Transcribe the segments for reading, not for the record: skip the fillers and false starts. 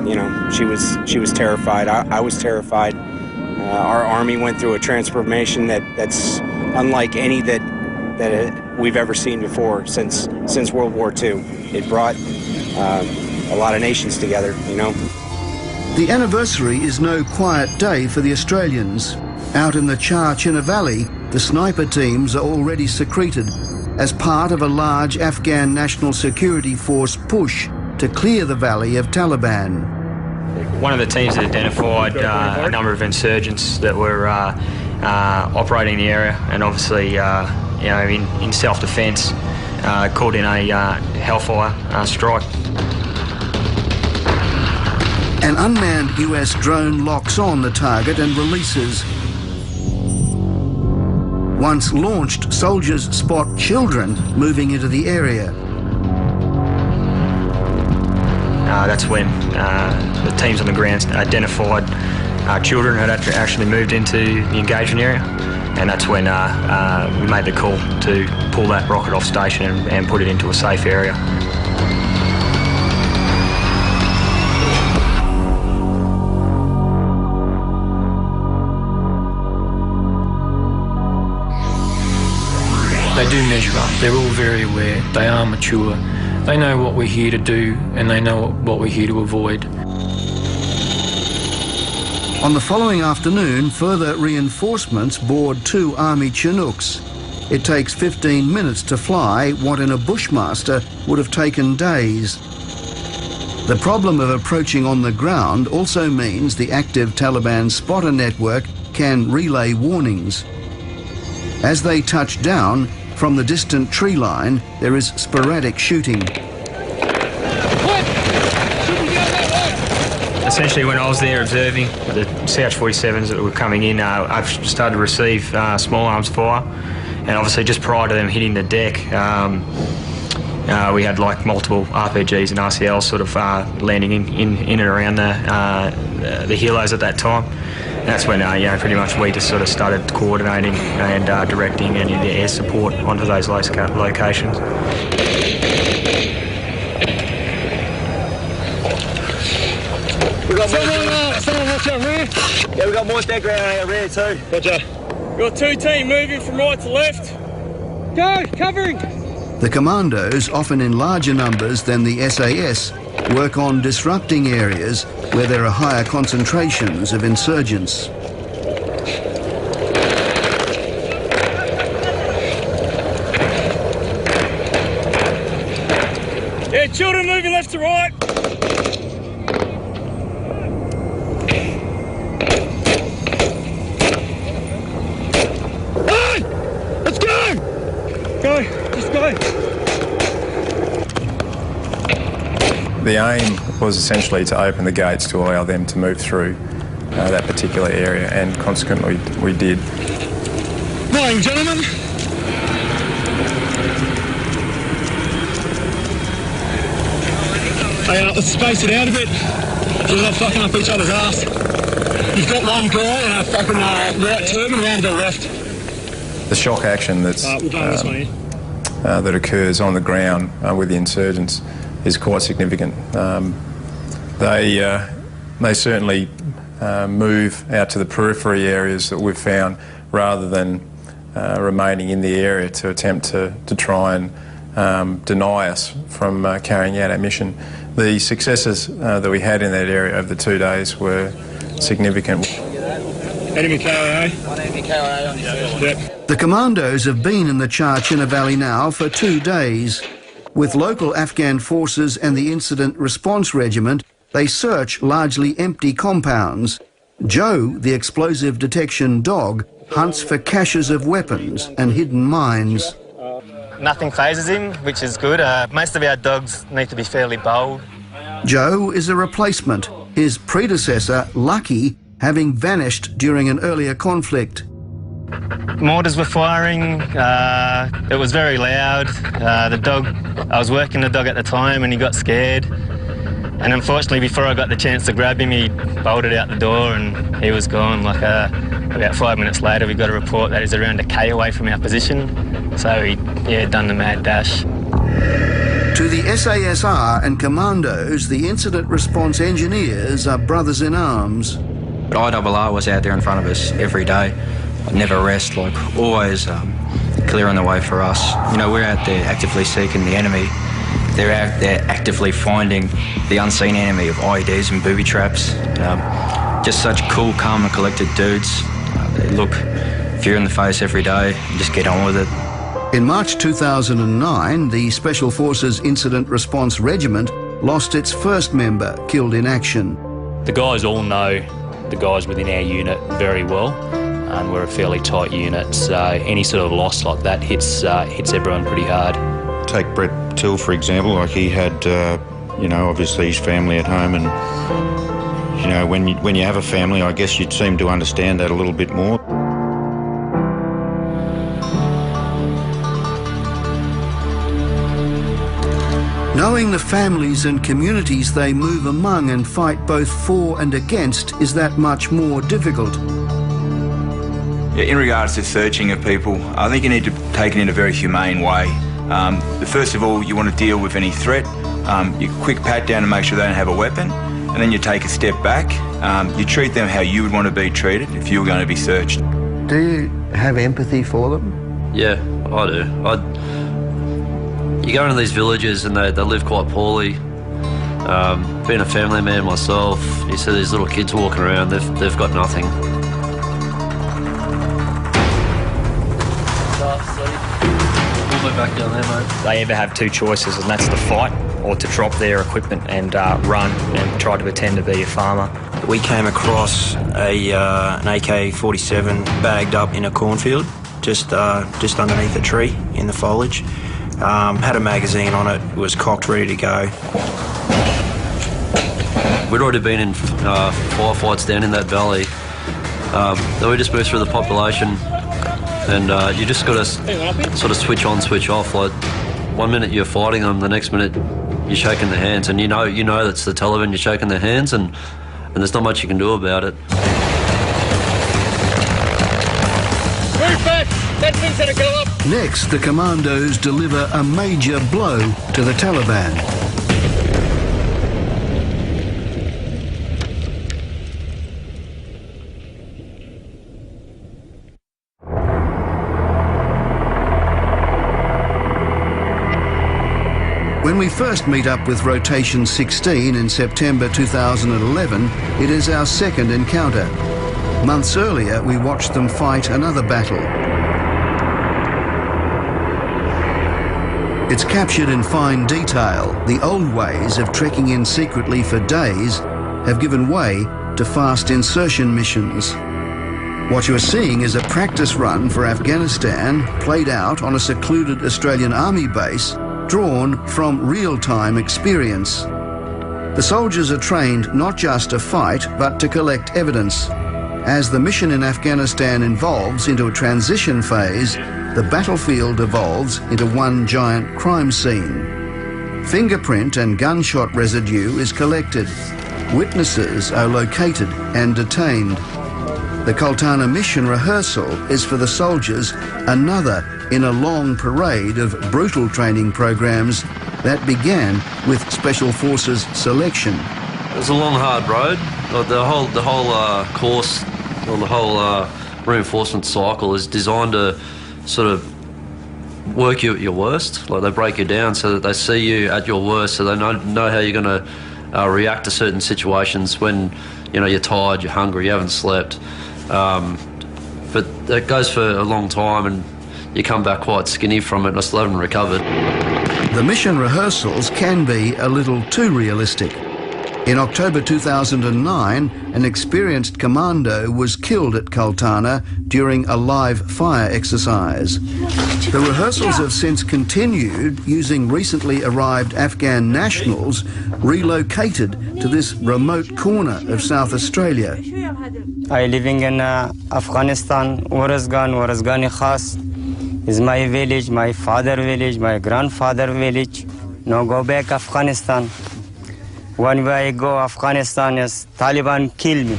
you know, she was terrified. I was terrified. Our Army went through a transformation that's unlike any that we've ever seen before since World War II. It brought a lot of nations together, you know. The anniversary is no quiet day for the Australians. Out in the Char-China Valley, the sniper teams are already secreted as part of a large Afghan National Security Force push to clear the valley of Taliban. One of the teams had identified a number of insurgents that were operating in the area, and obviously, you know, in self-defence, called in a Hellfire strike. An unmanned US drone locks on the target and releases. Once launched, soldiers spot children moving into the area. That's when the teams on the ground identified children had actually moved into the engagement area, and that's when we made the call to pull that rocket off station and put it into a safe area. They do measure up. They're all very aware. They are mature. They know what we're here to do, and they know what we're here to avoid. On the following afternoon, further reinforcements board 2 Army Chinooks. It takes 15 minutes to fly what in a Bushmaster would have taken days. The problem of approaching on the ground also means the active Taliban spotter network can relay warnings. As they touch down, from the distant tree line, there is sporadic shooting. Essentially, when I was there observing the CH-47s that were coming in, I've started to receive small arms fire, and obviously just prior to them hitting the deck, we had like multiple RPGs and RCLs sort of landing in and around the helos at that time. And that's when you know, pretty much we just sort of started coordinating and directing any of the air support onto those locations. We got someone watch our rear. Yeah, we got more deck around our rear too. Roger. Got 2 teams moving from right to left. Go, covering. The commandos, often in larger numbers than the SAS, work on disrupting areas where there are higher concentrations of insurgents. Yeah, children moving left to right. Hey! Let's go! Go, just go. The aim was essentially to open the gates to allow them to move through that particular area, and consequently we did. Morning, gentlemen. Hey, let's space it out a bit. We're not fucking up each other's ass. You've got one guy and a fucking right turban around to the left. The shock action that's, that occurs on the ground with the insurgents is quite significant. They certainly move out to the periphery areas that we've found rather than remaining in the area to attempt to try and deny us from carrying out our mission. The successes that we had in that area over the 2 days were significant. Enemy KIA. Enemy KIA on your first. Yep. The commandos have been in the Char-China Valley now for 2 days. With local Afghan forces and the Incident Response Regiment, they search largely empty compounds. Joe, the explosive detection dog, hunts for caches of weapons and hidden mines. Nothing phases him, which is good. Most of our dogs need to be fairly bold. Joe is a replacement, his predecessor, Lucky, having vanished during an earlier conflict. Mortars were firing, it was very loud. I was working the dog at the time and he got scared. And unfortunately, before I got the chance to grab him, he bolted out the door and he was gone. Like about 5 minutes later, we got a report that he's around a K away from our position. So he, done the mad dash. To the SASR and commandos, the incident response engineers are brothers in arms. IRR was out there in front of us every day. Never rest, like always clearing the way for us. You know, we're out there actively seeking the enemy. They're out there actively finding the unseen enemy of IEDs and booby traps. Just such cool, calm and collected dudes. They look fear in the face every day and just get on with it. In March 2009, the Special Forces Incident Response Regiment lost its first member killed in action. The guys all know the guys within our unit very well, and we're a fairly tight unit, so any sort of loss like that hits everyone pretty hard. Take Brett Till, for example. Like, he had, you know, obviously his family at home, and, you know, when you have a family, I guess you'd seem to understand that a little bit more. Knowing the families and communities they move among and fight both for and against is that much more difficult. Yeah, in regards to searching of people, I think you need to take it in a very humane way. First of all, you want to deal with any threat. You quick pat down to make sure they don't have a weapon, and then you take a step back. You treat them how you would want to be treated if you were going to be searched. Do you have empathy for them? Yeah, I do. You go into these villages and they live quite poorly. Being a family man myself, you see these little kids walking around, they've got nothing. We'll move back down there, mate. They either have two choices, and that's to fight or to drop their equipment and run and try to pretend to be a farmer. We came across an AK-47 bagged up in a cornfield, just underneath a tree in the foliage. Had a magazine on it, was cocked, ready to go. We'd already been in firefights down in that valley. Then we just moved through the population, and you just got to sort of switch on, switch off. Like, 1 minute you're fighting them, the next minute you're shaking their hands, and you know that's the Taliban. You're shaking their hands, and there's not much you can do about it. Move back! That thing's gonna go up! Next, the commandos deliver a major blow to the Taliban. When we first meet up with Rotation 16 in September 2011, it is our second encounter. Months earlier, we watched them fight another battle. It's captured in fine detail. The old ways of trekking in secretly for days have given way to fast insertion missions. What you're seeing is a practice run for Afghanistan played out on a secluded Australian Army base, drawn from real-time experience. The soldiers are trained not just to fight, but to collect evidence. As the mission in Afghanistan evolves into a transition phase, the battlefield evolves into one giant crime scene. Fingerprint and gunshot residue is collected. Witnesses are located and detained. The Kultana mission rehearsal is for the soldiers another in a long parade of brutal training programs that began with Special Forces selection. It was a long, hard road. The whole course, or the whole reinforcement cycle is designed to sort of work you at your worst. Like, they break you down so that they see you at your worst, so they know how you're going to react to certain situations when, you know, you're tired, you're hungry, you haven't slept. But that goes for a long time, and you come back quite skinny from it, and I still haven't recovered. The mission rehearsals can be a little too realistic. In October 2009, an experienced commando was killed at Kultana during a live fire exercise. The rehearsals have since continued using recently arrived Afghan nationals relocated to this remote corner of South Australia. I living in Afghanistan, Warazgan Khas is my village, my father village, my grandfather village. Now go back Afghanistan. When I go Afghanistan, is Taliban kill me.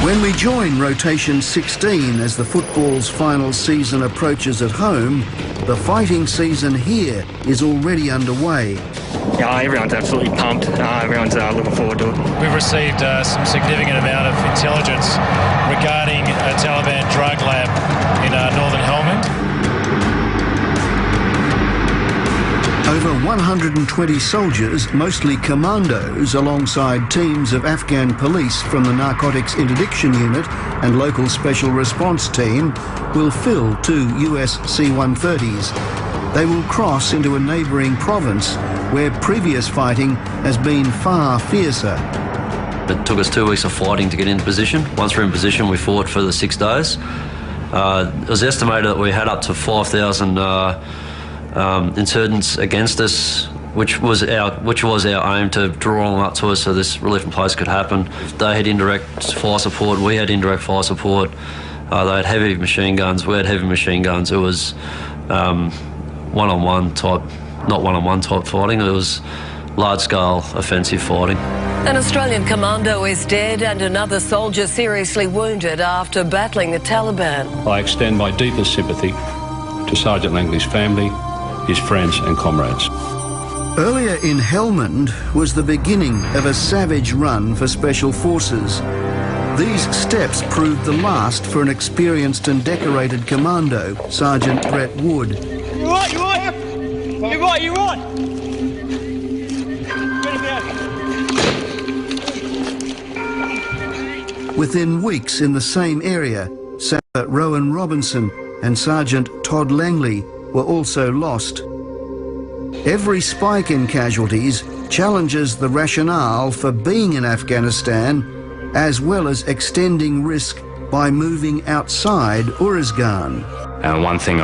When we join rotation 16 as the football's final season approaches at home, the fighting season here is already underway. Yeah, everyone's absolutely pumped. Everyone's looking forward to it. We've received some significant amount of intelligence regarding a Taliban drug lab in northern Helmand. Over 120 soldiers, mostly commandos, alongside teams of Afghan police from the Narcotics Interdiction Unit and local Special Response Team, will fill 2 US C-130s. They will cross into a neighbouring province where previous fighting has been far fiercer. It took us 2 weeks of fighting to get into position. Once we're in position, we fought for the 6 days. It was estimated that we had up to 5,000 insurgents against us, which was our aim, to draw them up to us so this relief in place could happen. They had indirect fire support, we had indirect fire support. They had heavy machine guns, we had heavy machine guns. It was one-on-one type, not one-on-one type fighting. It was large-scale offensive fighting. An Australian commando is dead and another soldier seriously wounded after battling the Taliban. I extend my deepest sympathy to Sergeant Langley's family, his friends and comrades. Earlier in Helmand was the beginning of a savage run for Special Forces. These steps proved the last for an experienced and decorated commando, Sergeant Brett Wood. You're right, you're right. You're right, you're right. Within weeks in the same area, Sapper Rowan Robinson and Sergeant Todd Langley were also lost. Every spike in casualties challenges the rationale for being in Afghanistan, as well as extending risk by moving outside Uruzgan. One thing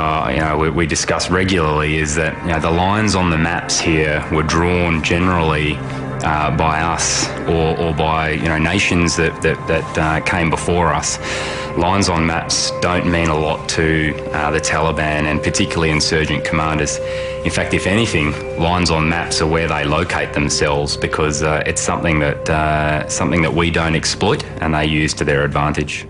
we discuss regularly is that the lines on the maps here were drawn generally by us or by nations that came before us. Lines on maps don't mean a lot to the Taliban and particularly insurgent commanders. In fact, if anything, lines on maps are where they locate themselves because it's something that we don't exploit and they use to their advantage.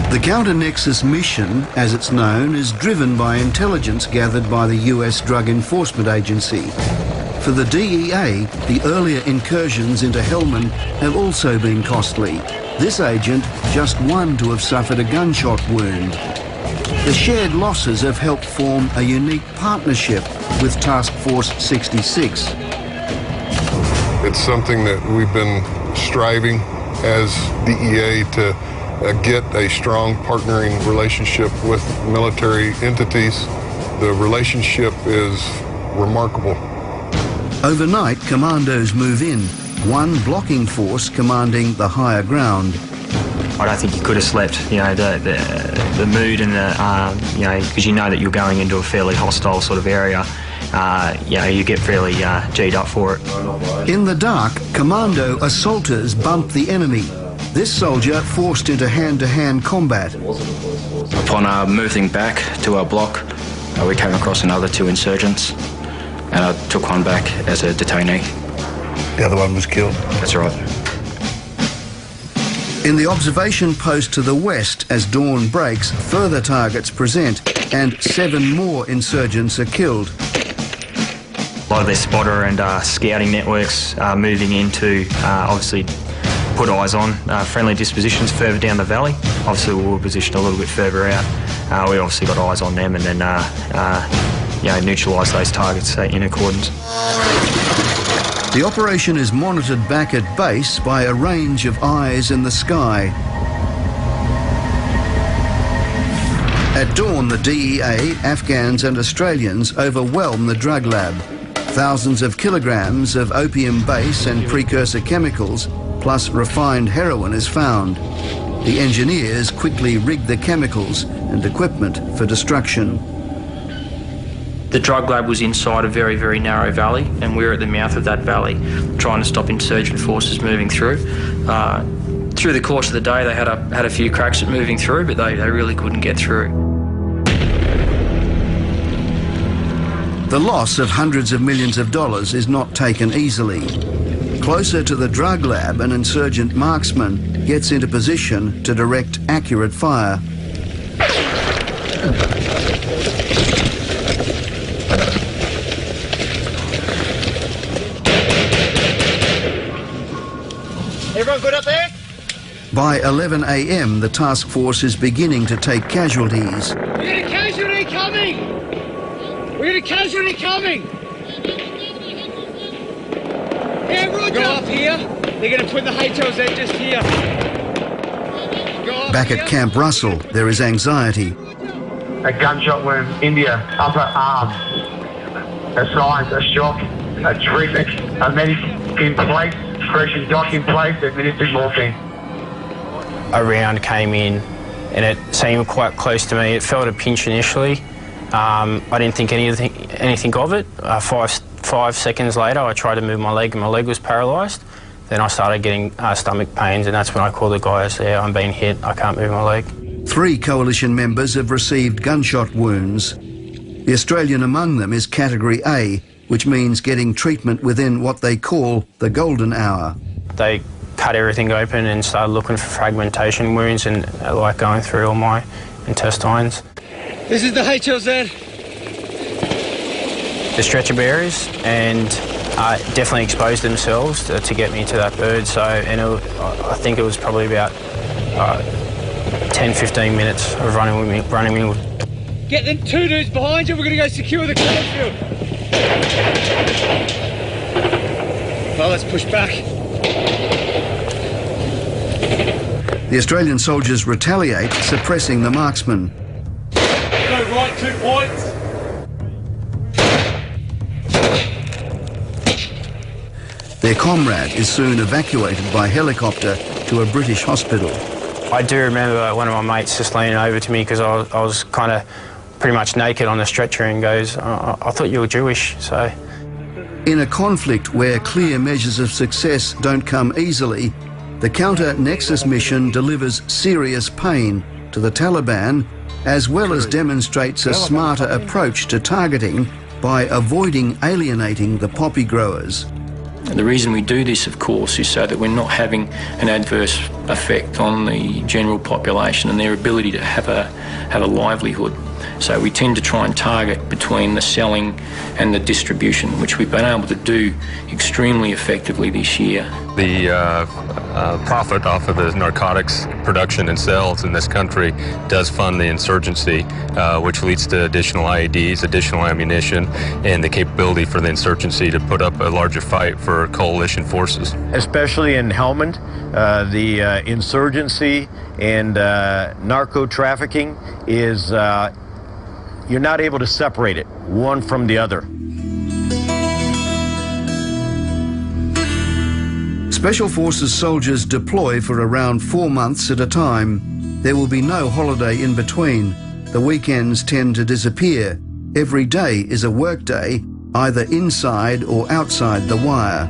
The Counter-Nexus mission, as it's known, is driven by intelligence gathered by the US Drug Enforcement Agency. For the DEA, the earlier incursions into Helmand have also been costly. This agent, just one to have suffered a gunshot wound. The shared losses have helped form a unique partnership with Task Force 66. It's something that we've been striving as DEA to get a strong partnering relationship with military entities. The relationship is remarkable. Overnight, commandos move in, one blocking force commanding the higher ground. I don't think you could have slept, the mood and because you know that you're going into a fairly hostile sort of area. You get fairly G'd up for it. In the dark, commando assaulters bump the enemy. This soldier forced into hand-to-hand combat. Upon moving back to our block, we came across another 2 insurgents, and I took one back as a detainee. The other one was killed? That's right. In the observation post to the west, as dawn breaks, further targets present, and 7 more insurgents are killed. A lot of their spotter and scouting networks are moving into, obviously, put eyes on friendly dispositions further down the valley. Obviously, we were positioned a little bit further out. We obviously got eyes on them and then, neutralise those targets in accordance. The operation is monitored back at base by a range of eyes in the sky. At dawn, the DEA, Afghans and Australians overwhelm the drug lab. Thousands of kilograms of opium base and precursor chemicals, plus refined heroin, is found. The engineers quickly rig the chemicals and equipment for destruction. The drug lab was inside a very, very narrow valley, and we were at the mouth of that valley trying to stop insurgent forces moving through. Through the course of the day, they had a few cracks at moving through, but they really couldn't get through. The loss of hundreds of millions of dollars is not taken easily. Closer to the drug lab, an insurgent marksman gets into position to direct accurate fire. Everyone good up there? By 11 a.m, the task force is beginning to take casualties. We got a casualty coming! We got a casualty coming! Yeah, Roger! Go up here. They're going to put the HLZ just here. Back at Camp Russell, there is anxiety. A gunshot wound, India, upper arm. A signs, a shock, a treatment, a medic in place, correction doc in place, administered morphine. A round came in and it seemed quite close to me. It felt a pinch initially. I didn't think anything of it. 5 seconds later, I tried to move my leg and my leg was paralysed. Then I started getting stomach pains, and that's when I called the guys there. I'm being hit, I can't move my leg. 3 coalition members have received gunshot wounds. The Australian among them is Category A, which means getting treatment within what they call the golden hour. They cut everything open and started looking for fragmentation wounds and like going through all my intestines. This is the HLZ. The stretcher bearers and definitely exposed themselves to get me to that bird. So, and I think it was probably about 10-15 minutes of running me. Get them 2 dudes behind you. We're going to go secure the cornfield. Well, let's push back. The Australian soldiers retaliate, suppressing the marksman. Go right 2 points. Their comrade is soon evacuated by helicopter to a British hospital. I do remember one of my mates just leaning over to me because I was kind of pretty much naked on the stretcher and goes, I thought you were Jewish, so. In a conflict where clear measures of success don't come easily, the counter-Nexus mission delivers serious pain to the Taliban, as well as demonstrates a smarter approach to targeting by avoiding alienating the poppy growers. And the reason we do this, of course, is so that we're not having an adverse effect on the general population and their ability to have a livelihood. So we tend to try and target between the selling and the distribution, which we've been able to do extremely effectively this year. The profit off of the narcotics production and sales in this country does fund the insurgency, which leads to additional IEDs, additional ammunition, and the capability for the insurgency to put up a larger fight for coalition forces. Especially in Helmand, the insurgency and narco-trafficking is, you're not able to separate it one from the other. Special Forces soldiers deploy for around 4 months at a time. There will be no holiday in between. The weekends tend to disappear. Every day is a workday, either inside or outside the wire.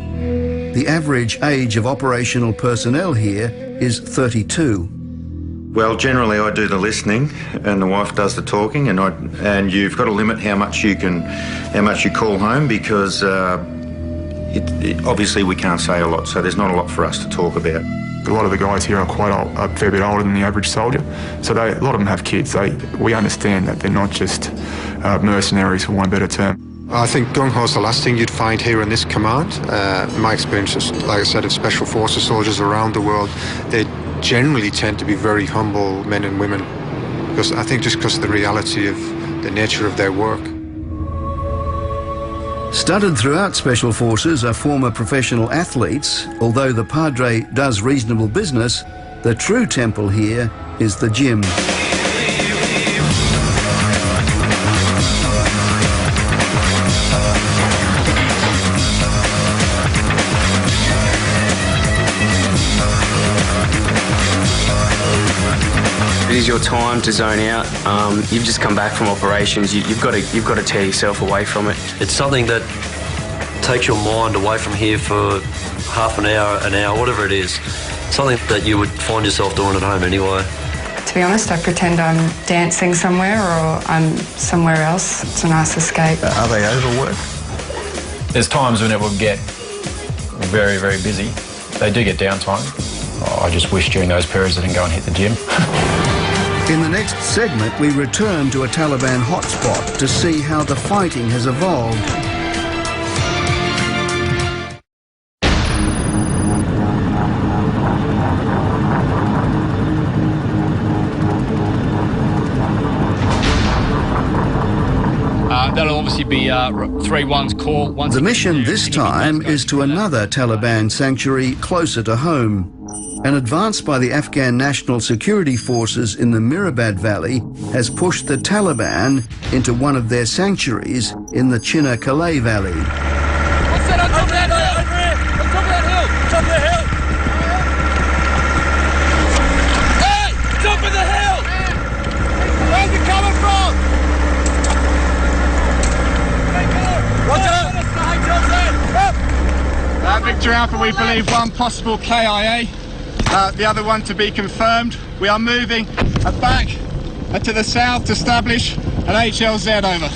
The average age of operational personnel here is 32. Well, generally I do the listening and the wife does the talking, and you've got to limit how much you call home because obviously we can't say a lot, so there's not a lot for us to talk about. A lot of the guys here are quite old, a fair bit older than the average soldier, so a lot of them have kids. We understand that they're not just mercenaries, for one better term. I think gung-ho is the last thing you'd find here in this command. My experience is, like I said, of Special Forces soldiers around the world, they generally tend to be very humble men and women, because I think just because of the reality of the nature of their work. Studded throughout Special Forces are former professional athletes. Although the Padre does reasonable business, the true temple here is the gym. It is your time to zone out. You've just come back from operations. You've got to tear yourself away from it. It's something that takes your mind away from here for half an hour, whatever it is. Something that you would find yourself doing at home anyway. To be honest, I pretend I'm dancing somewhere or I'm somewhere else. It's a nice escape. Are they overworked? There's times when it will get very, very busy. They do get downtime. I just wish during those periods they didn't go and hit the gym. In the next segment, we return to a Taliban hotspot to see how the fighting has evolved. That'll obviously be 3-1's call. The mission this time is to another Taliban sanctuary closer to home. An advance by the Afghan National Security Forces in the Mirabad Valley has pushed the Taliban into one of their sanctuaries in the Chinna-Kalay Valley. What's that on top of that hill? Over here! On top of that hill! Top of the hill! Hey! Top of the hill! Where's it coming from? Victor Alpha, we believe one possible KIA, the other one to be confirmed. We are moving back to the south to establish an HLZ over.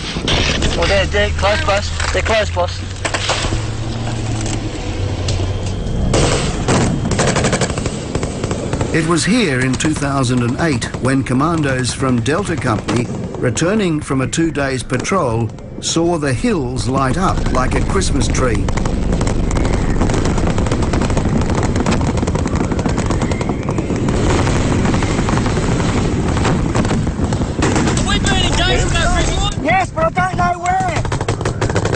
Oh, they're close, boss. They're close, boss. It was here in 2008 when commandos from Delta Company, returning from a 2 days patrol, saw the hills light up like a Christmas tree. Yes, but I don't know where.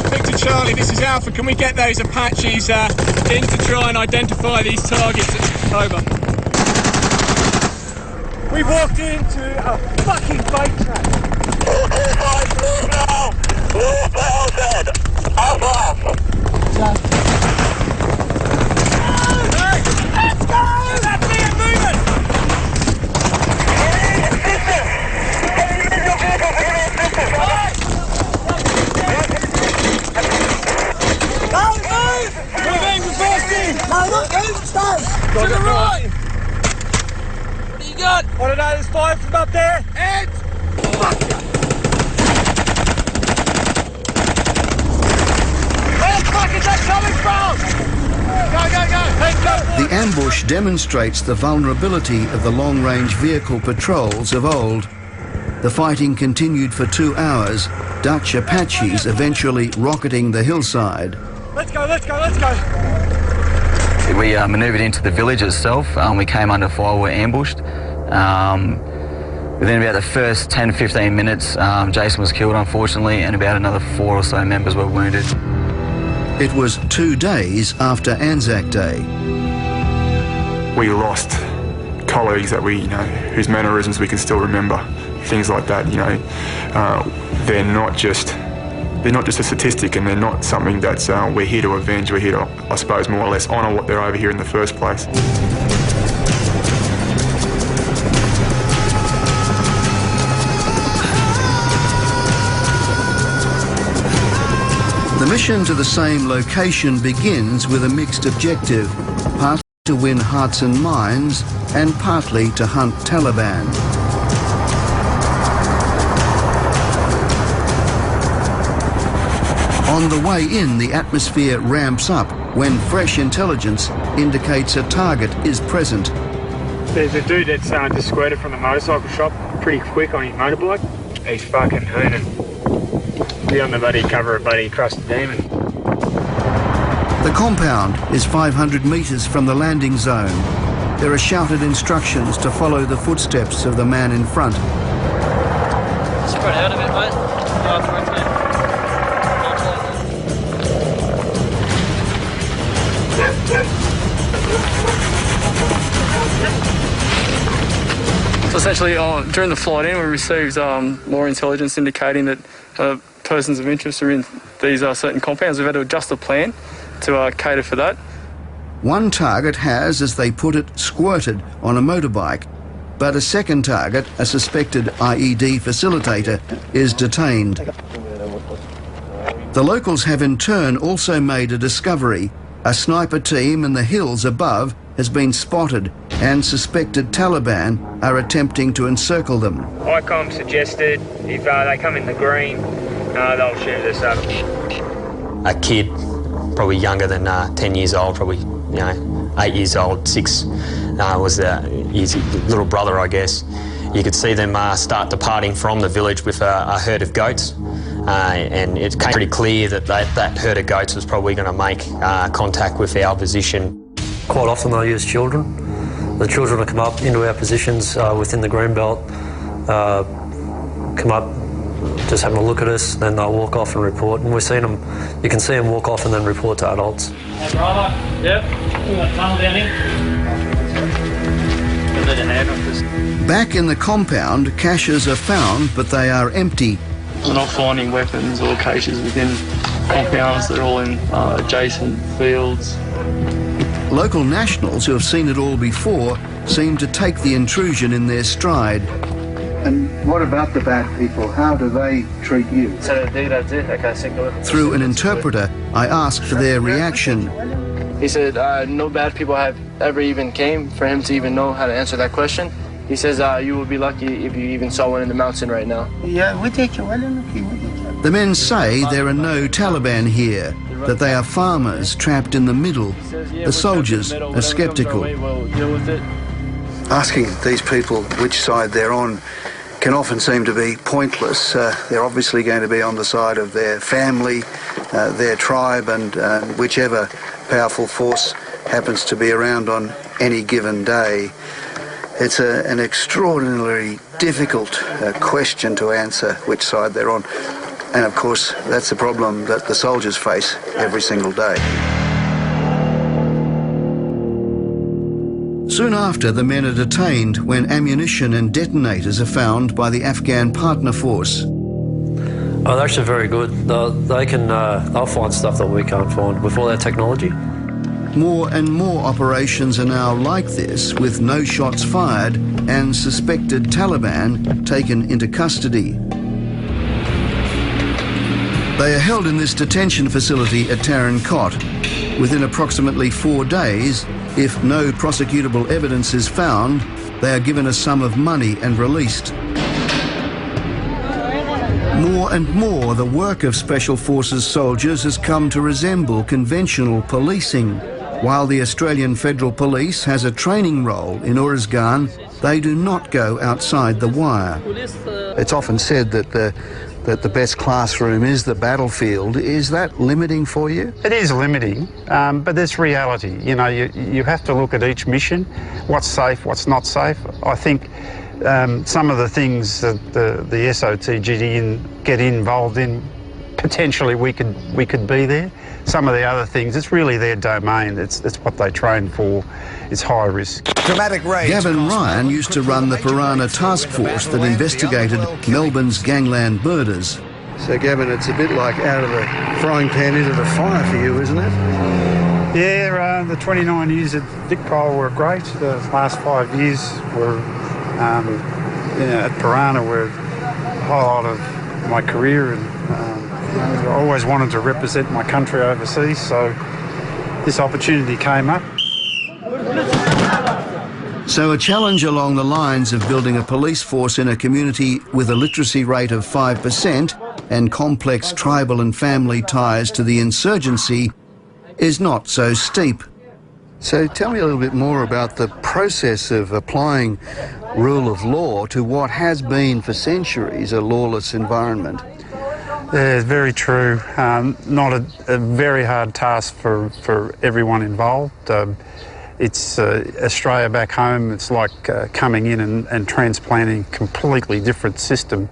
Victor Charlie, this is Alpha. Can we get those Apaches in to try and identify these targets? Over. We walked into a fucking bike track. Let's go! That's me moving! To the right! What do you got? I don't know, there's fire from up there. And... Fuck! Where the fuck is that coming from? Go! The ambush demonstrates the vulnerability of the long-range vehicle patrols of old. The fighting continued for 2 hours, Dutch Apaches eventually rocketing the hillside. Let's go, let's go, let's go! We manoeuvred into the village itself. We came under fire, we were ambushed. Within about the first 10-15 minutes, Jason was killed, unfortunately, and about another 4 or so members were wounded. It was 2 days after Anzac Day. We lost colleagues that we, whose mannerisms we can still remember. Things like that, they're not just a statistic, and they're not something that's we're here to avenge. We're here to, I suppose, more or less honour what they're over here in the first place. The mission to the same location begins with a mixed objective, partly to win hearts and minds and partly to hunt Taliban. On the way in, the atmosphere ramps up when fresh intelligence indicates a target is present. There's a dude that's just squirted from the motorcycle shop pretty quick on his motorbike. He's fucking hooning. Be on the bloody cover of bloody Crusted Demon. The compound is 500 metres from the landing zone. There are shouted instructions to follow the footsteps of the man in front. Spread out a bit, mate. So essentially, during the flight in, we received more intelligence indicating that persons of interest are in these certain compounds. We've had to adjust the plan to cater for that. One target has, as they put it, squirted on a motorbike, but a second target, a suspected IED facilitator, is detained. The locals have in turn also made a discovery. A sniper team in the hills above has been spotted, and suspected Taliban are attempting to encircle them. ICOM suggested if they come in the green, they'll shoot us up. A kid probably younger than 10 years old, probably 8 years old, 6 was his little brother, I guess. You could see them start departing from the village with a herd of goats, and it became pretty clear that that herd of goats was probably going to make contact with our position. Quite often they'll use children. The children will come up into our positions within the green belt, come up, just having a look at us, then they'll walk off and report. And we've seen them, you can see them walk off and then report to adults. Hey, brother. Yep. We've got a tunnel down here. Back in the compound, caches are found, but they are empty. We're not finding weapons or caches within compounds. They're all in adjacent fields. Local nationals who have seen it all before seem to take the intrusion in their stride. And what about the bad people? How do they treat you? Through an interpreter, I asked for their reaction. He said no bad people have ever even came for him to even know how to answer that question. He says you will be lucky if you even saw one in the mountain right now. The men say there are no Taliban here, that they are farmers trapped in the middle. The soldiers are sceptical. Asking these people which side they're on can often seem to be pointless. They're obviously going to be on the side of their family, their tribe, and whichever powerful force happens to be around on any given day. It's an extraordinarily difficult question to answer which side they're on. And of course, that's the problem that the soldiers face every single day. Soon after, the men are detained when ammunition and detonators are found by the Afghan partner force. Oh, they're actually very good. They'll find stuff that we can't find with all their technology. More and more operations are now like this, with no shots fired and suspected Taliban taken into custody. They are held in this detention facility at Tarin Kot. Within approximately 4 days, if no prosecutable evidence is found, they are given a sum of money and released. More and more, the work of Special Forces soldiers has come to resemble conventional policing. While the Australian Federal Police has a training role in Uruzgan, they do not go outside the wire. It's often said that the best classroom is the battlefield. Is that limiting for you? It is limiting, but there's reality. You know, you have to look at each mission, what's safe, what's not safe. I think some of the things that the SOTG get involved in, potentially we could be there. Some of the other things, it's really their domain. It's what they train for. It's high risk. Dramatic rage. Gavin Ryan used to run the Piranha task force that investigated Melbourne's gangland murders. So, Gavin, it's a bit like out of the frying pan into the fire for you, isn't it? Yeah, the 29 years at Dikpol were great. The last 5 years were, at Piranha were the highlight of my career, and I always wanted to represent my country overseas, so this opportunity came up. So a challenge along the lines of building a police force in a community with a literacy rate of 5% and complex tribal and family ties to the insurgency is not so steep. So tell me a little bit more about the process of applying rule of law to what has been for centuries a lawless environment. Yeah, it's very true. Not a very hard task for everyone involved. It's Australia back home. It's like coming in and transplanting a completely different system.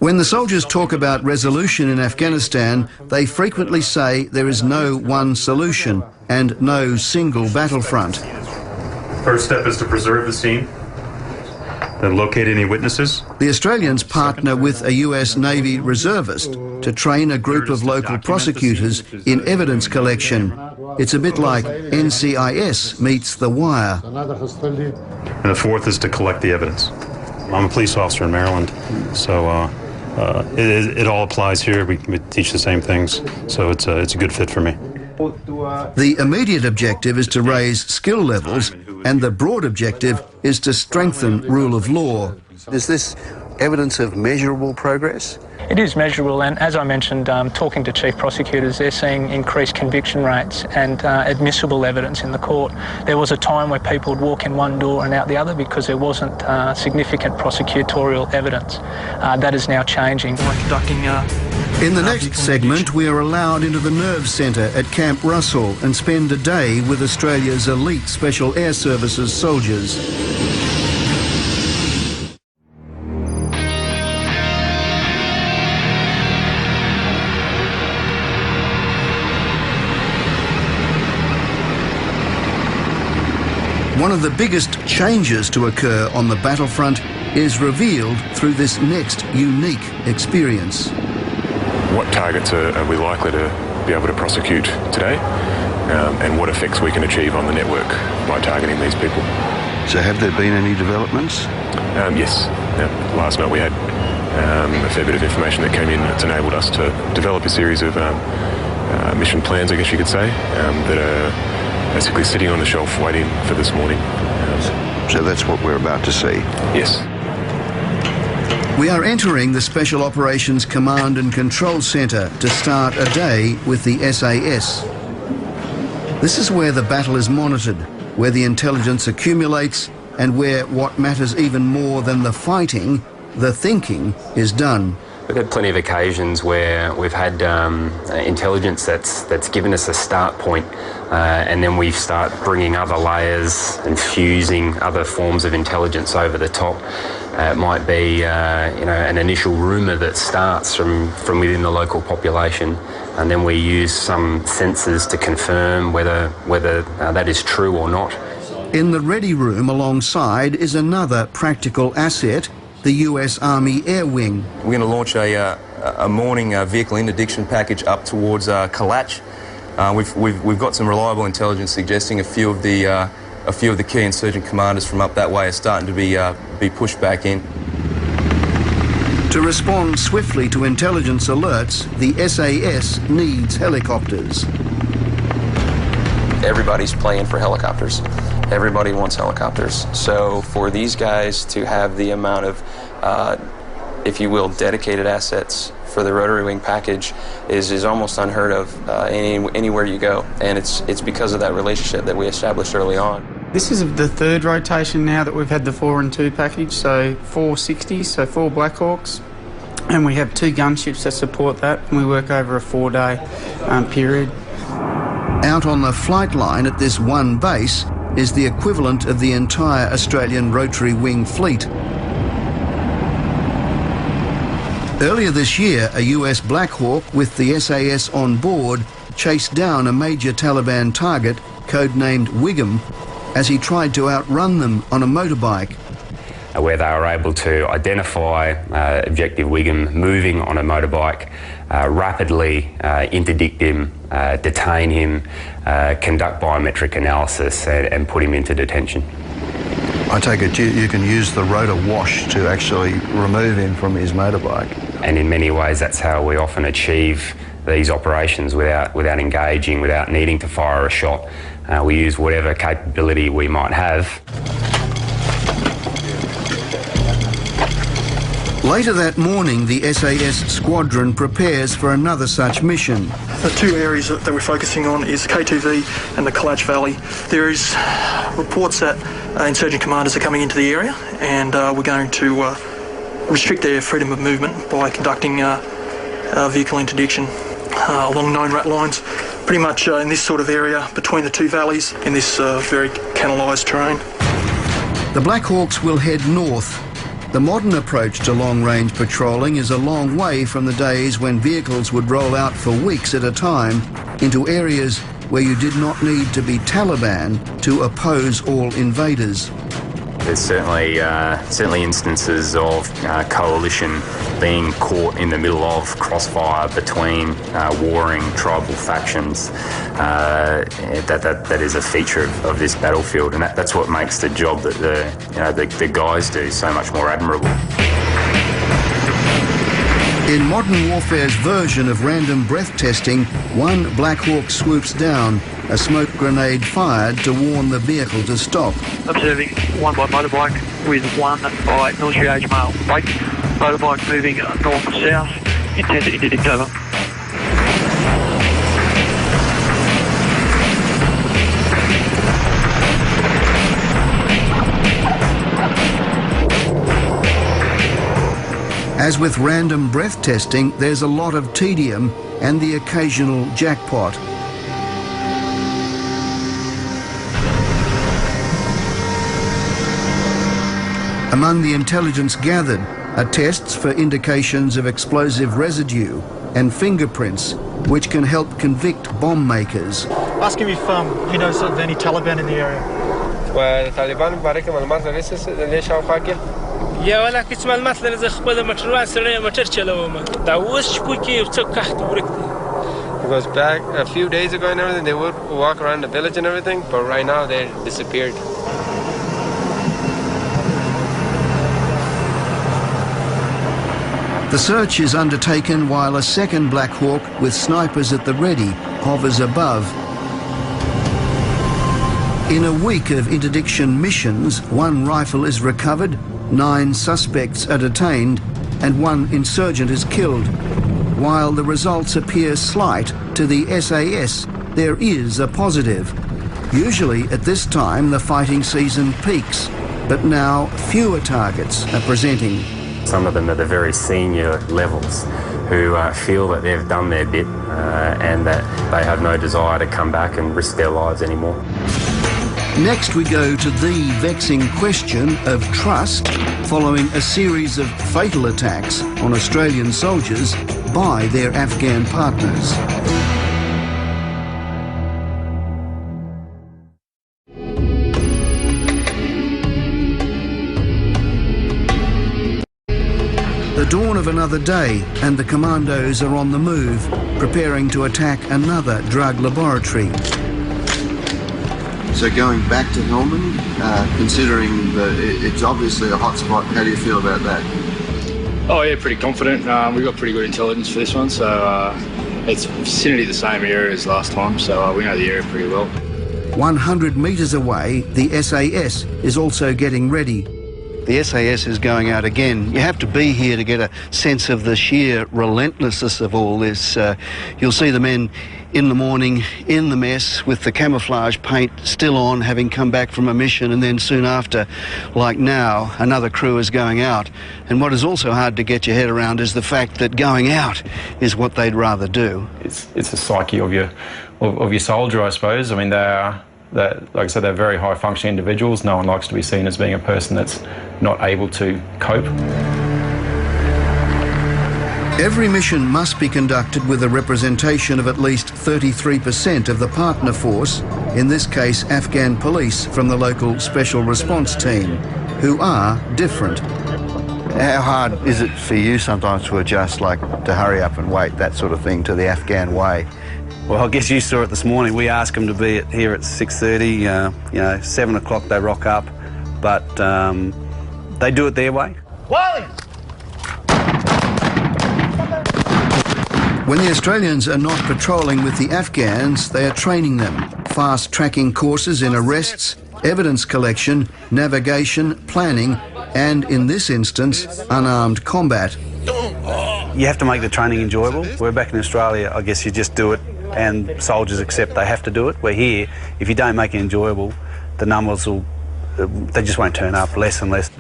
When the soldiers talk about resolution in Afghanistan, they frequently say there is no one solution and no single battlefront. First step is to preserve the scene, then locate any witnesses. The Australians partner with a US Navy reservist to train a group of local prosecutors in evidence collection. It's a bit like NCIS meets The Wire. And the fourth is to collect the evidence. I'm a police officer in Maryland, so it all applies here. We teach the same things, so it's a good fit for me. The immediate objective is to raise skill levels, and the broad objective is to strengthen rule of law. Is this evidence of measurable progress? It is measurable, and as I mentioned, talking to chief prosecutors, they're seeing increased conviction rates and admissible evidence in the court. There was a time where people would walk in one door and out the other because there wasn't significant prosecutorial evidence. That is now changing. We're conducting in the next segment, we are allowed into the Nerve Centre at Camp Russell and spend a day with Australia's elite Special Air Services soldiers. One of the biggest changes to occur on the battlefront is revealed through this next unique experience. What targets are we likely to be able to prosecute today, and what effects we can achieve on the network by targeting these people. So have there been any developments? Yes. Last night we had a fair bit of information that came in that's enabled us to develop a series of mission plans, I guess you could say, that are basically sitting on the shelf waiting for this morning. So that's what we're about to see? Yes. We are entering the Special Operations Command and Control Centre to start a day with the SAS. This is where the battle is monitored, where the intelligence accumulates, and where what matters even more than the fighting, the thinking, is done. We've had plenty of occasions where we've had intelligence that's given us a start point, and then we start bringing other layers and fusing other forms of intelligence over the top. It might be an initial rumour that starts from within the local population, and then we use some sensors to confirm whether that is true or not. In the ready room alongside is another practical asset, the US Army Air Wing. We're going to launch a morning vehicle interdiction package up towards Kalach. We've got some reliable intelligence suggesting a few of the key insurgent commanders from up that way are starting to be pushed back in. To respond swiftly to intelligence alerts, the SAS needs helicopters. Everybody's playing for helicopters. Everybody wants helicopters. So for these guys to have the amount of, if you will, dedicated assets for the rotary wing package is almost unheard of anywhere you go. And it's because of that relationship that we established early on. This is the third rotation now that we've had the 4 and 2 package, so 4 60s, so 4 Black Hawks. And we have 2 gunships that support that, and we work over a 4-day period. Out on the flight line at this one base is the equivalent of the entire Australian rotary wing fleet. Earlier this year, a US Black Hawk with the SAS on board chased down a major Taliban target, codenamed Wiggum, as he tried to outrun them on a motorbike. Where they were able to identify Objective Wiggum moving on a motorbike, rapidly interdict him, detain him, conduct biometric analysis and put him into detention. I take it you can use the rotor wash to actually remove him from his motorbike. And in many ways that's how we often achieve these operations without engaging, without needing to fire a shot. We use whatever capability we might have. Later that morning, the SAS squadron prepares for another such mission. The 2 areas that we're focusing on is K2V and the Kalach Valley. There is reports that insurgent commanders are coming into the area, and we're going to restrict their freedom of movement by conducting vehicle interdiction along known rat lines, pretty much in this sort of area between the 2 valleys in this very canalised terrain. The Black Hawks will head north. The modern approach to long-range patrolling is a long way from the days when vehicles would roll out for weeks at a time into areas where you did not need to be Taliban to oppose all invaders. There's certainly instances of coalition being caught in the middle of crossfire between warring tribal factions. That is a feature of this battlefield, and that's what makes the job that the guys do so much more admirable. In modern warfare's version of random breath testing, one Black Hawk swoops down, a smoke grenade fired to warn the vehicle to stop. Observing 1 by motorbike with 1 by military age male. Motorbike moving north-south It's over. As with random breath testing, there's a lot of tedium and the occasional jackpot. Among the intelligence gathered are tests for indications of explosive residue and fingerprints, which can help convict bomb makers. Ask him if he knows of any Taliban in the area. یا ولا کس معلومات لري ز خپل موټروان سره موټر چلوم دا اوس شپو کې یو څه کخت ورک دي. Because back a few days ago and everything, they would walk around the village and everything, but right now they disappeared. The search is undertaken while a second Black Hawk with snipers at the ready hovers above. In a week of interdiction missions, 1 rifle is recovered, 9 suspects are detained, and 1 insurgent is killed. While the results appear slight to the SAS, there is a positive. Usually at this time the fighting season peaks, but now fewer targets are presenting. Some of them are the very senior levels who feel that they've done their bit and that they have no desire to come back and risk their lives anymore. Next we go to the vexing question of trust following a series of fatal attacks on Australian soldiers by their Afghan partners. The dawn of another day and the commandos are on the move, preparing to attack another drug laboratory. So going back to Helmand, considering that it's obviously a hot spot, how do you feel about that? Oh yeah, pretty confident. We've got pretty good intelligence for this one, so it's vicinity the same area as last time, so we know the area pretty well. 100 metres away, the SAS is also getting ready. The SAS is going out again. You have to be here to get a sense of the sheer relentlessness of all this. You'll see the men in the morning in the mess with the camouflage paint still on, having come back from a mission, and then soon after, like now, another crew is going out. And what is also hard to get your head around is the fact that going out is what they'd rather do. It's the psyche of your soldier, I suppose. I mean, like I said, they're very high functioning individuals. No one likes to be seen as being a person that's not able to cope. Every mission must be conducted with a representation of at least 33% of the partner force, in this case Afghan police from the local special response team, who are different. How hard is it for you sometimes to adjust, like to hurry up and wait, that sort of thing, to the Afghan way? Well, I guess you saw it this morning. We asked them to be here at 6:30. 7 o'clock they rock up, but they do it their way. Wally! When the Australians are not patrolling with the Afghans, they are training them. Fast-tracking courses in arrests, evidence collection, navigation, planning, and, in this instance, unarmed combat. You have to make the training enjoyable. We're back in Australia, I guess you just do it, and soldiers accept they have to do it. We're here, if you don't make it enjoyable, the numbers they just won't turn up, less and less.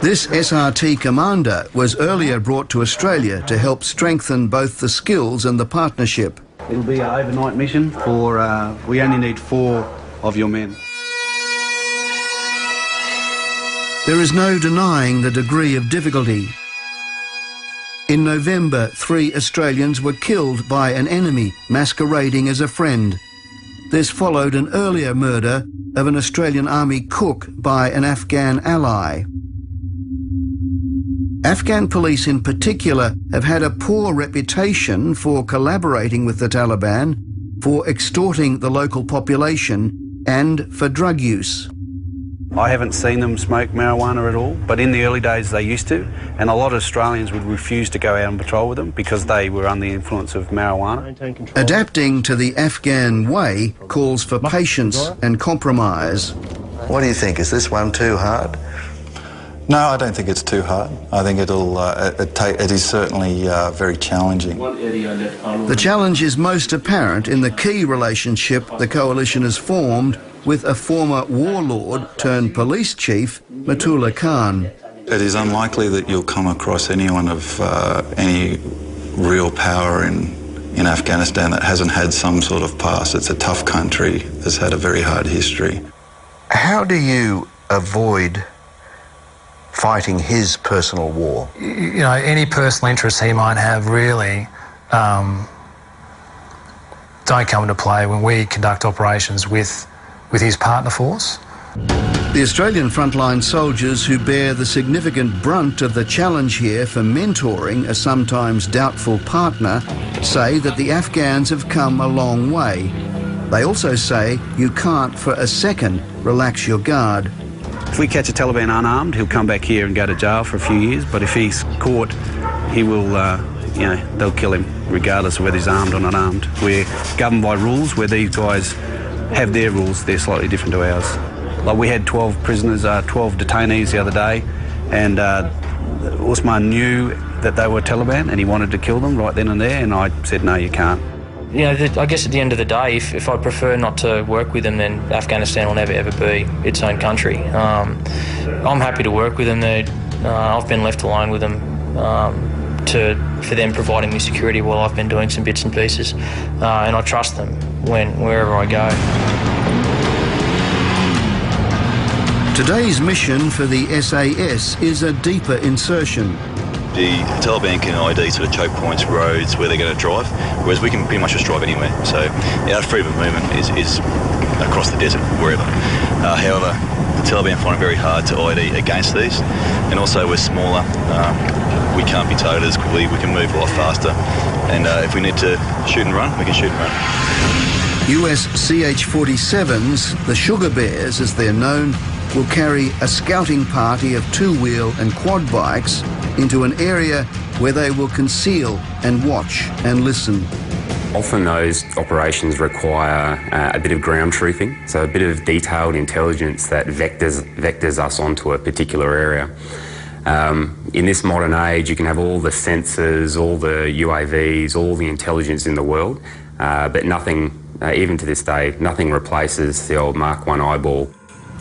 This SRT commander was earlier brought to Australia to help strengthen both the skills and the partnership. It'll be an overnight mission for, we only need 4 of your men. There is no denying the degree of difficulty. In November, 3 Australians were killed by an enemy masquerading as a friend. This followed an earlier murder of an Australian Army cook by an Afghan ally. Afghan police in particular have had a poor reputation for collaborating with the Taliban, for extorting the local population, and for drug use. I haven't seen them smoke marijuana at all, but in the early days they used to, and a lot of Australians would refuse to go out and patrol with them because they were under the influence of marijuana. Adapting to the Afghan way calls for patience and compromise. What do you think? Is this one too hard? No, I don't think it's too hard. I think it is certainly very challenging. The challenge is most apparent in the key relationship the coalition has formed with a former warlord turned police chief, Matullah Khan. It is unlikely that you'll come across anyone of any real power in Afghanistan that hasn't had some sort of past. It's a tough country that's had a very hard history. How do you avoid fighting his personal war? You know, any personal interests he might have really don't come into play when we conduct operations with his partner force. The Australian frontline soldiers who bear the significant brunt of the challenge here for mentoring a sometimes doubtful partner say that the Afghans have come a long way. They also say you can't for a second relax your guard. If we catch a Taliban unarmed, he'll come back here and go to jail for a few years, but if he's caught, he will, they'll kill him regardless of whether he's armed or not armed. We're governed by rules where these guys have their rules, they're slightly different to ours. Like we had 12 prisoners, 12 detainees the other day, and Usman knew that they were Taliban and he wanted to kill them right then and there, and I said, no, you can't. You know, I guess at the end of the day, if I prefer not to work with them, then Afghanistan will never ever be its own country. I'm happy to work with them. I've been left alone with them for them providing me security while I've been doing some bits and pieces, and I trust them wherever I go. Today's mission for the SAS is a deeper insertion. The Taliban can ID sort of choke points, roads where they're going to drive, whereas we can pretty much just drive anywhere. So our freedom of movement is across the desert, wherever. However, the Taliban find it very hard to ID against these, and also we're smaller. We can't be targeted as quickly. We can move a lot faster, and if we need to shoot and run, we can shoot and run. US CH-47s, the Sugar Bears as they're known, will carry a scouting party of two-wheel and quad bikes into an area where they will conceal and watch and listen. Often those operations require a bit of ground truthing, so a bit of detailed intelligence that vectors us onto a particular area. In this modern age, you can have all the sensors, all the UAVs, all the intelligence in the world, but nothing, even to this day, nothing replaces the old Mark I eyeball.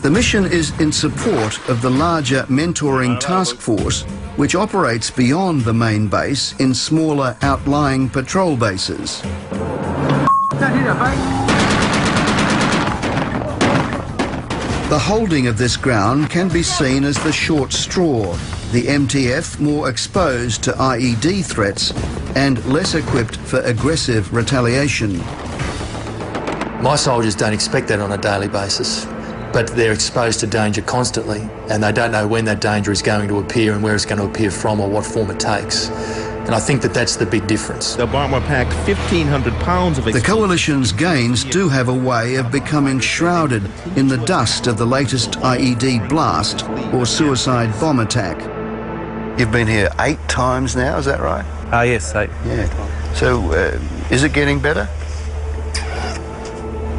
The mission is in support of the larger mentoring task force, which operates beyond the main base in smaller outlying patrol bases. The holding of this ground can be seen as the short straw, the MTF more exposed to IED threats and less equipped for aggressive retaliation. My soldiers don't expect that on a daily basis, but they're exposed to danger constantly, and they don't know when that danger is going to appear and where it's going to appear from or what form it takes. And I think that that's the big difference. The bomber packed 1,500 pounds of... The coalition's gains do have a way of becoming shrouded in the dust of the latest IED blast or suicide bomb attack. You've been here 8 times now, is that right? Yes, 8. Yeah. So, is it getting better?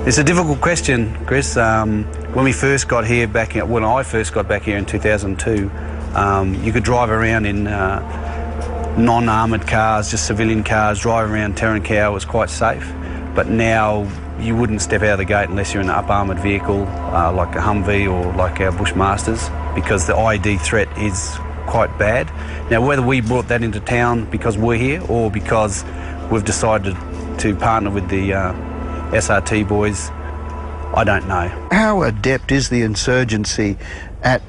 It's a difficult question, Chris. When we first got here when I first got back here in 2002, you could drive around in non-armoured cars, just civilian cars, drive around Terrancow was quite safe. But now you wouldn't step out of the gate unless you're in an up-armoured vehicle like a Humvee or like our Bushmasters, because the ID threat is quite bad. Now, whether we brought that into town because we're here or because we've decided to partner with the SRT boys, I don't know. How adept is the insurgency at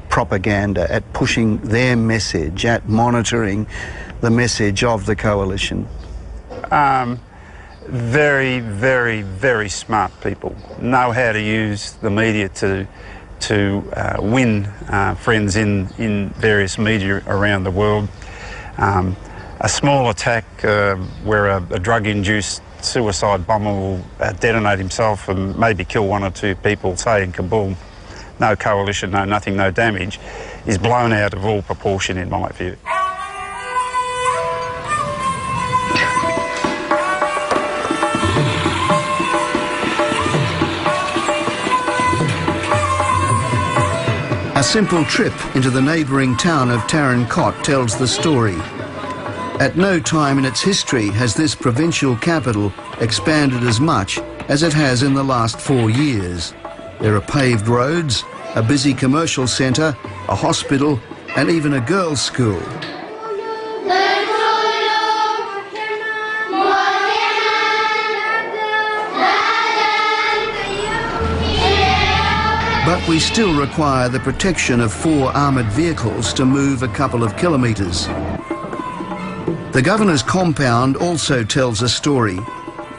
propaganda, at pushing their message, at monitoring the message of the coalition? Very, very, very smart people. Know how to use the media to win friends in various media around the world. A small attack where a drug-induced suicide bomber will detonate himself and maybe kill 1 or 2 people, say in Kabul, no coalition, no nothing, no damage, is blown out of all proportion in my view. A simple trip into the neighbouring town of Tarin Kot tells the story. At no time in its history has this provincial capital expanded as much as it has in the last 4 years. There are paved roads, a busy commercial centre, a hospital, and even a girls' school. But we still require the protection of 4 armoured vehicles to move a couple of kilometres. The governor's compound also tells a story.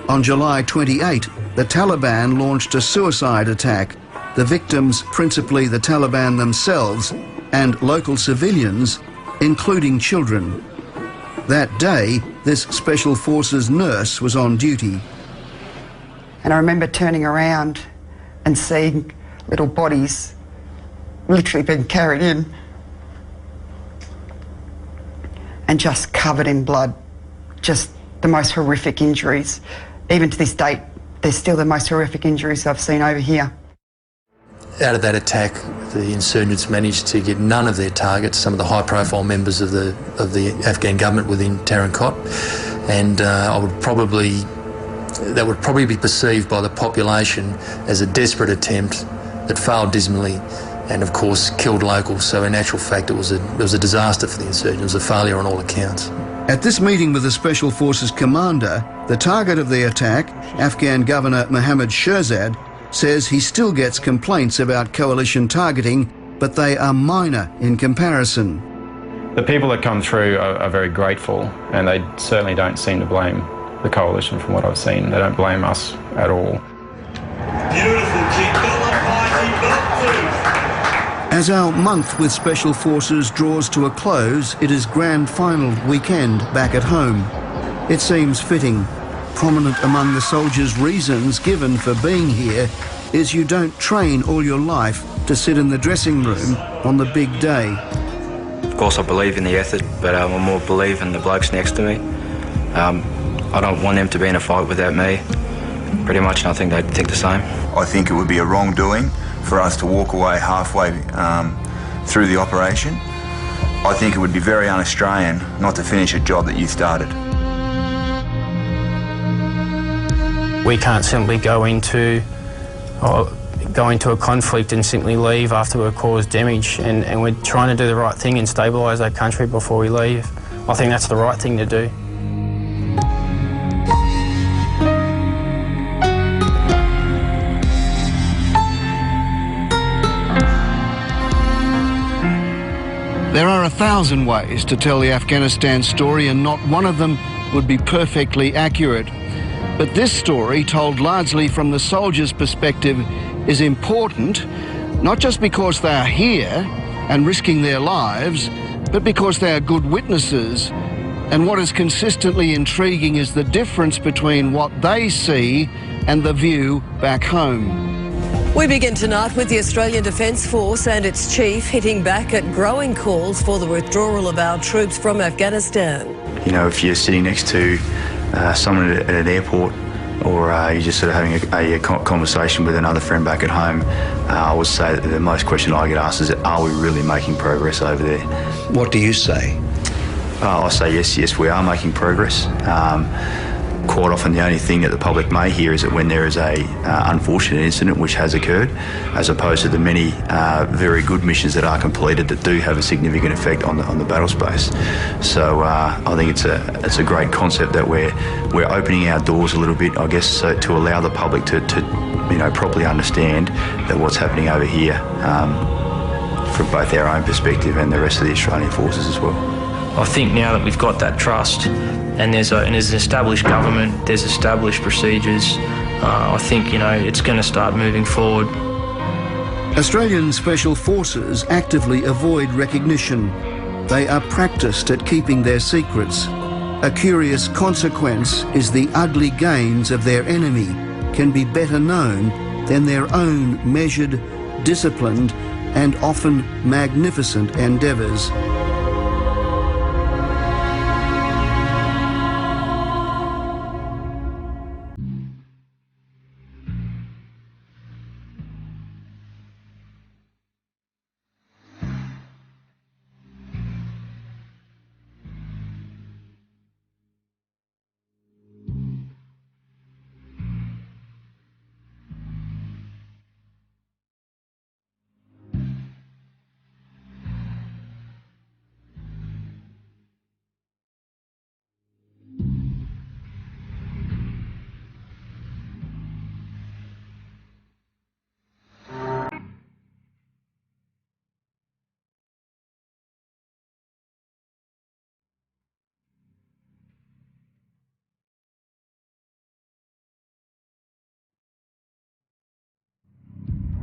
On July 28, the Taliban launched a suicide attack. The victims, principally the Taliban themselves, and local civilians, including children. That day, this Special Forces nurse was on duty. And I remember turning around and seeing little bodies literally being carried in and just covered in blood. Just the most horrific injuries. Even to this date, they're still the most horrific injuries I've seen over here. Out of that attack, the insurgents managed to get none of their targets, some of the high-profile members of the Afghan government within Tarin Kot, and that would probably be perceived by the population as a desperate attempt that failed dismally and, of course, killed locals. So in actual fact, it was a disaster for the insurgents. It was a failure on all accounts. At this meeting with the Special Forces commander, the target of the attack, Afghan Governor Mohammad Shirzad, says he still gets complaints about coalition targeting, but they are minor in comparison. The people that come through are very grateful, and they certainly don't seem to blame the coalition from what I've seen. They don't blame us at all. As our month with Special Forces draws to a close, it is grand final weekend back at home. It seems fitting. Prominent among the soldiers' reasons given for being here is you don't train all your life to sit in the dressing room on the big day. Of course I believe in the effort, but I more believe in the blokes next to me. I don't want them to be in a fight without me. Pretty much, and I think they'd think the same. I think it would be a wrongdoing for us to walk away halfway through the operation. I think it would be very un-Australian not to finish a job that you started. We can't simply go into a conflict and simply leave after we've caused damage, and we're trying to do the right thing and stabilise our country before we leave. I think that's the right thing to do. There are 1,000 ways to tell the Afghanistan story, and not one of them would be perfectly accurate. But this story, told largely from the soldiers' perspective, is important, not just because they are here and risking their lives, but because they are good witnesses. And what is consistently intriguing is the difference between what they see and the view back home. We begin tonight with the Australian Defence Force and its chief hitting back at growing calls for the withdrawal of our troops from Afghanistan. You know, if you're sitting next to someone at an airport, or you're just sort of having a conversation with another friend back at home, I would say that the most question I get asked is, are we really making progress over there? What do you say? I say yes, we are making progress. Quite often the only thing that the public may hear is that when there is a unfortunate incident which has occurred, as opposed to the many very good missions that are completed that do have a significant effect on the battle space. So I think it's a great concept that we're opening our doors a little bit, I guess, so to allow the public to properly understand that what's happening over here from both our own perspective and the rest of the Australian forces as well. I think now that we've got that trust and there's an established government, there's established procedures, I think, it's going to start moving forward. Australian Special Forces actively avoid recognition. They are practiced at keeping their secrets. A curious consequence is the ugly gains of their enemy can be better known than their own measured, disciplined, and often magnificent endeavours.